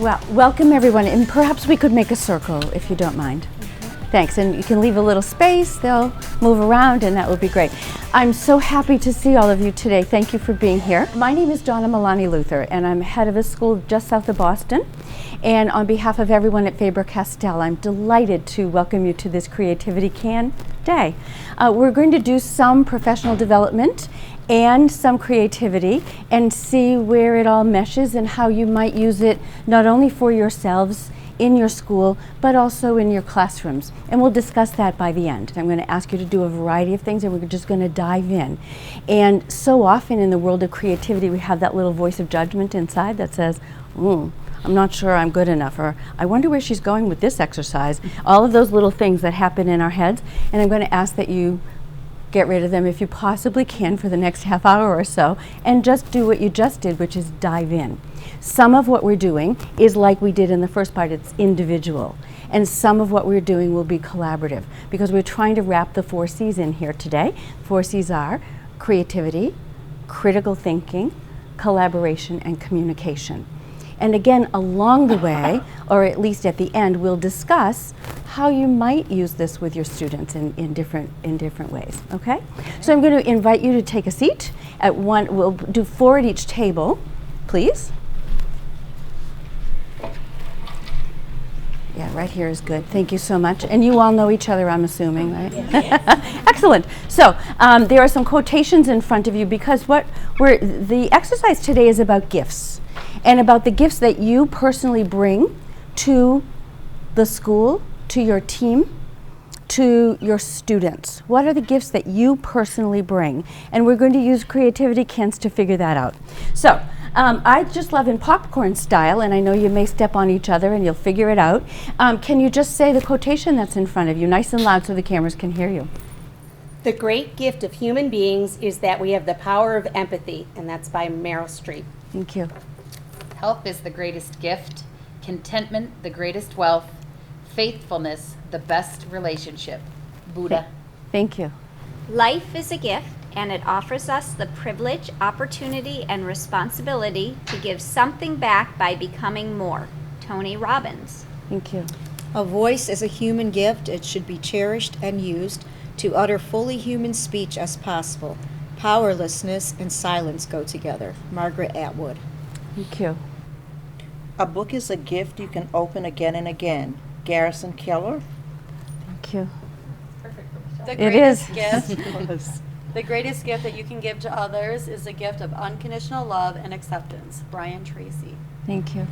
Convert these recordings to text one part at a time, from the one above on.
Well, welcome everyone, and perhaps we could make a circle if you don't mind. Thanks, and you can leave a little space, they'll move around and that would be great. I'm so happy to see all of you today. Thank you for being here. My name is Donna Milani Luther, and I'm head of a school just south of Boston. And on behalf of everyone at Faber-Castell, I'm delighted to welcome you to this Creativity Can Day. We're going to do some professional development and some creativity and see where it all meshes and how you might use it not only for yourselves in your school, but also in your classrooms. And we'll discuss that by the end. I'm going to ask you to do a variety of things and we're just going to dive in. And so often in the world of creativity, we have that little voice of judgment inside that says, I'm not sure I'm good enough, or I wonder where she's going with this exercise. All of those little things that happen in our heads. And I'm going to ask that you get rid of them if you possibly can for the next half hour or so, and just do what you just did, which is dive in. Some of what we're doing is like we did in the first part, it's individual. And some of what we're doing will be collaborative, because we're trying to wrap the 4 C's in here today. 4 C's are creativity, critical thinking, collaboration, and communication. And again, along the way, or at least at the end, we'll discuss how you might use this with your students in different ways, okay? So I'm going to invite you to take a seat at one. We'll do 4 at each table, please. Yeah, right here is good. Thank you so much. And you all know each other, I'm assuming, right? Yes. Excellent. So there are some quotations in front of you, because the exercise today is about gifts, and about the gifts that you personally bring to the school, to your team, to your students. What are the gifts that you personally bring? And we're going to use creativity cans to figure that out. So I just love in popcorn style, and I know you may step on each other and you'll figure it out. Can you just say the quotation that's in front of you, nice and loud so the cameras can hear you? The great gift of human beings is that we have the power of empathy, and that's by Meryl Streep. Thank you. Help is the greatest gift, contentment the greatest wealth, faithfulness the best relationship. Buddha. Thank you. Life is a gift, and it offers us the privilege, opportunity, and responsibility to give something back by becoming more. Tony Robbins. Thank you. A voice is a human gift. It should be cherished and used to utter fully human speech as possible. Powerlessness and silence go together. Margaret Atwood. Thank you. A book is a gift you can open again and again. Garrison Keillor. Thank you. The It is. The greatest gift that you can give to others is a gift of unconditional love and acceptance. Brian Tracy. Thank you.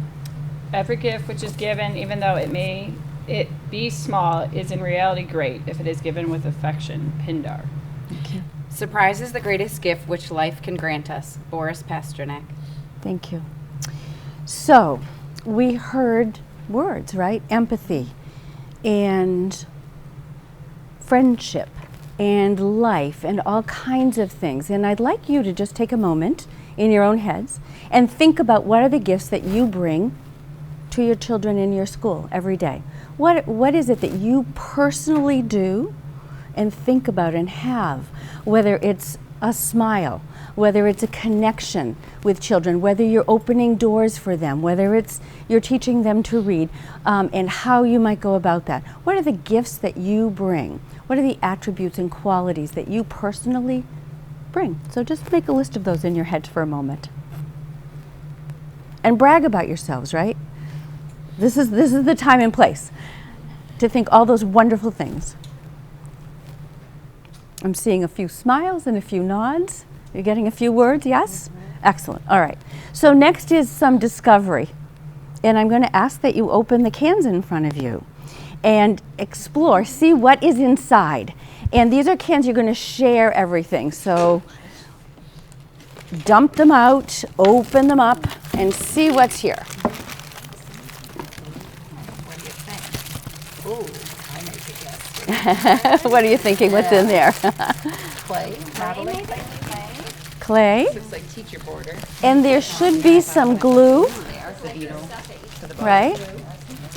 Every gift which is given, even though it be small, is in reality great if it is given with affection. Pindar. Thank you. Surprise is the greatest gift which life can grant us. Boris Pasternak. Thank you. So, we heard words, right? Empathy and friendship and life and all kinds of things. And I'd like you to just take a moment in your own heads and think about what are the gifts that you bring to your children in your school every day. What is it that you personally do and think about and have, whether it's a smile, whether it's a connection with children, whether you're opening doors for them, whether it's you're teaching them to read, and how you might go about that. What are the gifts that you bring? What are the attributes and qualities that you personally bring? So just make a list of those in your head for a moment. And brag about yourselves, right? This is the time and place to think all those wonderful things. I'm seeing a few smiles and a few nods. You're getting a few words, yes? Excellent. All right. So next is some discovery. And I'm going to ask that you open the cans in front of you and explore, see what is inside. And these are cans you're going to share everything. So dump them out, open them up, and see what's here. What are you thinking? What's in there? Clay. Clay. Looks like teacher border. And there should be some glue, right?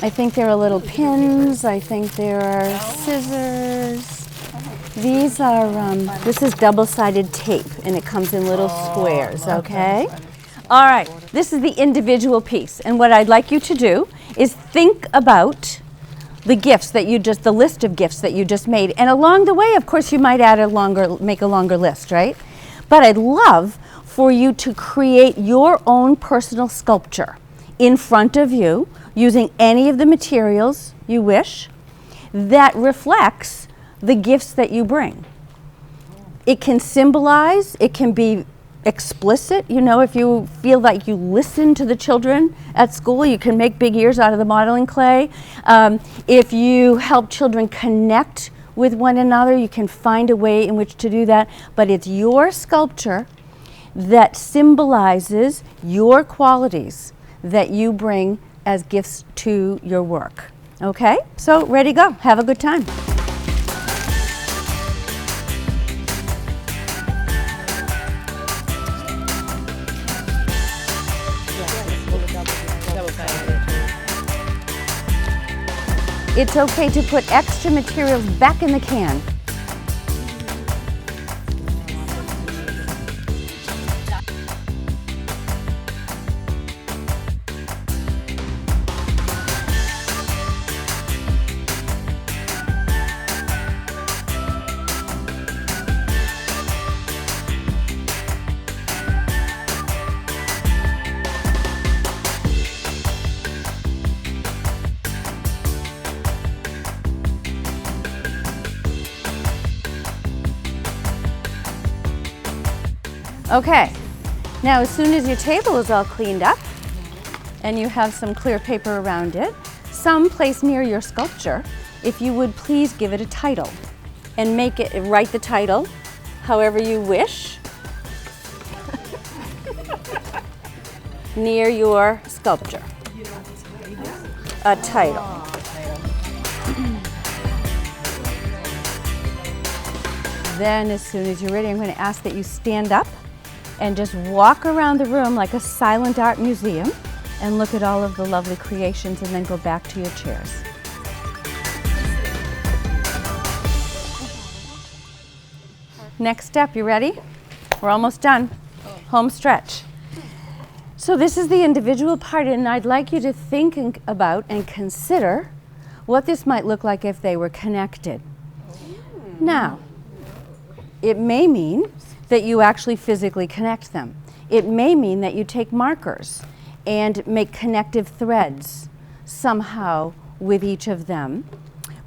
I think there are little pins. I think there are scissors. These are, this is double-sided tape, and it comes in little squares, okay? All right, this is the individual piece. And what I'd like you to do is think about the gifts that you just, the list of gifts that you just made. And along the way, of course, you might make a longer list, right? But I'd love for you to create your own personal sculpture in front of you using any of the materials you wish that reflects the gifts that you bring. It can symbolize, it can be explicit. You know, if you feel like you listen to the children at school, you can make big ears out of the modeling clay. If you help children connect with one another, you can find a way in which to do that. But it's your sculpture that symbolizes your qualities that you bring as gifts to your work. Okay? So, ready to go. Have a good time. It's okay to put extra materials back in the can. Okay, now as soon as your table is all cleaned up and you have some clear paper around it, someplace near your sculpture, if you would please give it a title and write the title however you wish near your sculpture. A title. Then as soon as you're ready, I'm going to ask that you stand up and just walk around the room like a silent art museum and look at all of the lovely creations and then go back to your chairs. Next step, you ready? We're almost done. Home stretch. So this is the individual part, and I'd like you to think about and consider what this might look like if they were connected. Now, it may mean that you actually physically connect them. It may mean that you take markers and make connective threads somehow with each of them.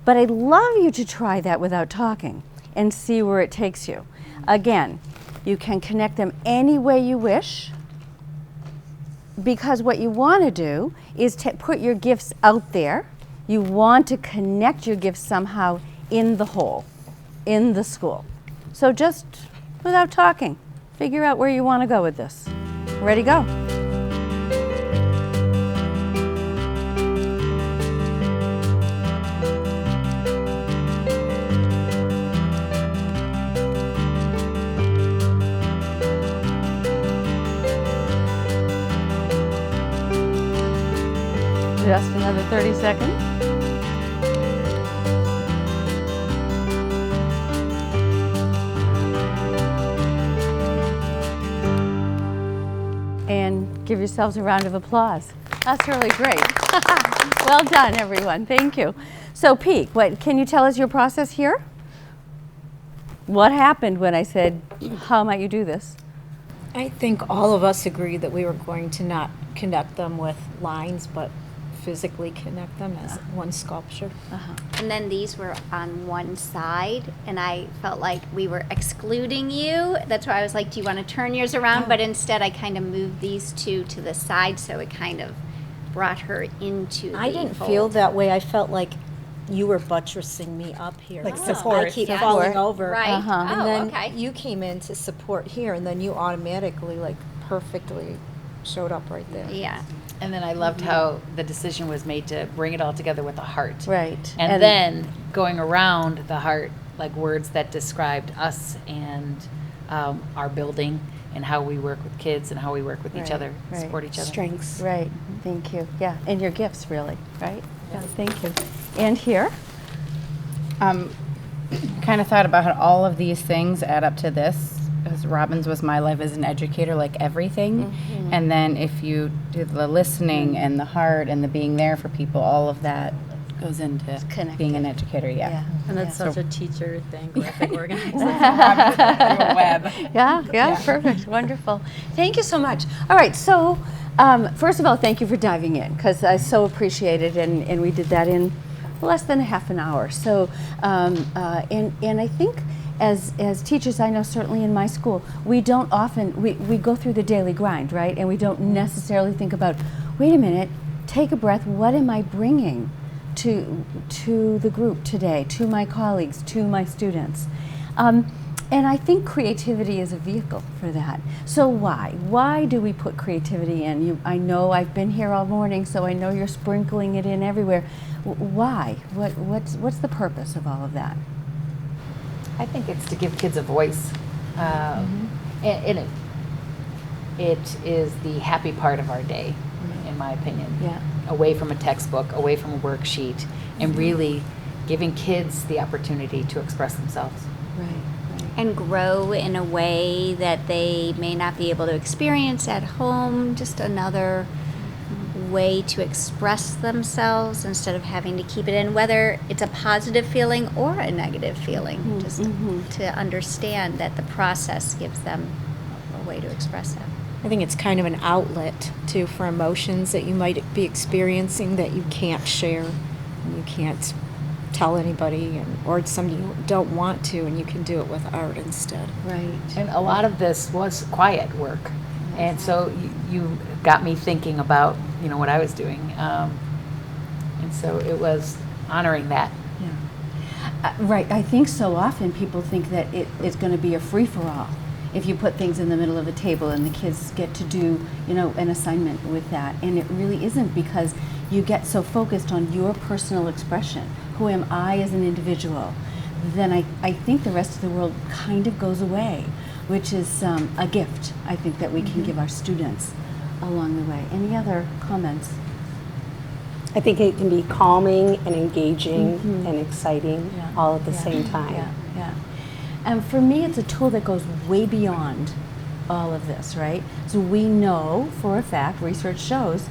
But I'd love you to try that without talking and see where it takes you. Again, you can connect them any way you wish, because what you want to do is to put your gifts out there. You want to connect your gifts somehow in the whole, in the school. So just without talking, figure out where you want to go with this. Ready, go. Just another 30 seconds. And give yourselves a round of applause. That's really great. Well done, everyone. Thank you. So, Pete, can you tell us your process here? What happened when I said, how might you do this? I think all of us agreed that we were going to not connect them with lines, but physically connect them as one sculpture. And then these were on one side, and I felt like we were excluding you. That's why I was like, do you want to turn yours around? But instead I kind of moved these two to the side, so it kind of brought her into the I didn't fold. feel that way. I felt like you were buttressing me up here. Like because support. I keep Yeah. falling over. Right. And Oh, then okay. you came in to support here, and then you automatically, like, perfectly showed up right there. Yeah. And then I loved how the decision was made to bring it all together with a heart. Right. And then going around the heart, like words that described us and our building and how we work with kids and how we work with each Right, other, right. support each other. Strengths. Right. Thank you. Yeah. And your gifts, really. Right? Yeah. Thank you. And here? Kind of thought about how all of these things add up to this as Robyn's was my life as an educator, like everything. And then if you do the listening and the heart and the being there for people, all of that goes into being an educator. And that's such a teacher thing, graphic organizer. Web. Yeah, perfect, wonderful. Thank you so much. All right, so first of all, thank you for diving in, because I so appreciate it, and we did that in less than a half an hour. So, and I think as teachers, I know certainly in my school, we don't often, we go through the daily grind, right? And we don't necessarily think about, wait a minute, take a breath, what am I bringing to the group today, to my colleagues, to my students? And I think creativity is a vehicle for that. So why do we put creativity in? I know I've been here all morning, so I know you're sprinkling it in everywhere. Why? What's the purpose of all of that? I think it's to give kids a voice. And it is the happy part of our day, in my opinion. Yeah. Away from a textbook, away from a worksheet, and really giving kids the opportunity to express themselves. Right. And grow in a way that they may not be able to experience at home, just another way to express themselves instead of having to keep it in, whether it's a positive feeling or a negative feeling, just to understand that the process gives them a way to express that. I think it's kind of an outlet too for emotions that you might be experiencing that you can't share, and you can't tell anybody, or somebody you don't want to, and you can do it with art instead. Right. And a lot of this was quiet work. And so you got me thinking about, what I was doing. And so it was honoring that. Yeah. Right. I think so often people think that it's going to be a free-for-all if you put things in the middle of a table and the kids get to do, an assignment with that. And it really isn't, because you get so focused on your personal expression. Who am I as an individual? Then I think the rest of the world kind of goes away, which is a gift, I think, that we can give our students along the way. Any other comments? I think it can be calming and engaging and exciting all at the same time. Yeah. And for me, it's a tool that goes way beyond all of this, right? So we know for a fact, research shows,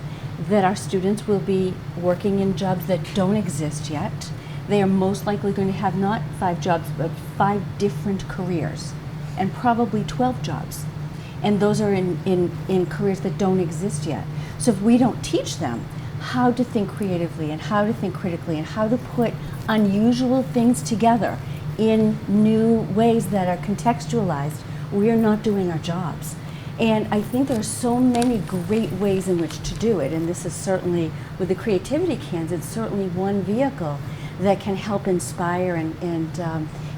that our students will be working in jobs that don't exist yet. They are most likely going to have not 5 jobs, but 5 different careers, and probably 12 jobs. And those are in careers that don't exist yet. So if we don't teach them how to think creatively and how to think critically and how to put unusual things together in new ways that are contextualized, we are not doing our jobs. And I think there are so many great ways in which to do it, and this is certainly, with the creativity cans, it's certainly one vehicle that can help inspire and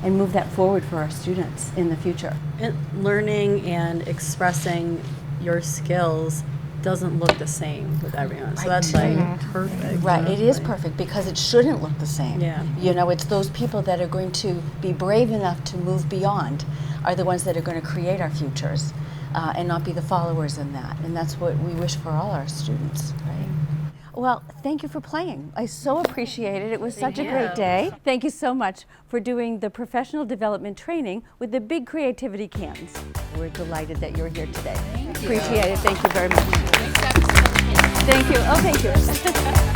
move that forward for our students in the future. And learning and expressing your skills doesn't look the same with everyone. So that's perfect. Right, it is perfect, because it shouldn't look the same. Yeah. It's those people that are going to be brave enough to move beyond are the ones that are going to create our futures. And not be the followers in that. And that's what we wish for all our students, right? Well, thank you for playing. I so appreciate it. It was such a great day. Thank you so much for doing the professional development training with the big creativity cans. We're delighted that you're here today. Appreciate it. Thank you very much. Thank you. Oh, thank you.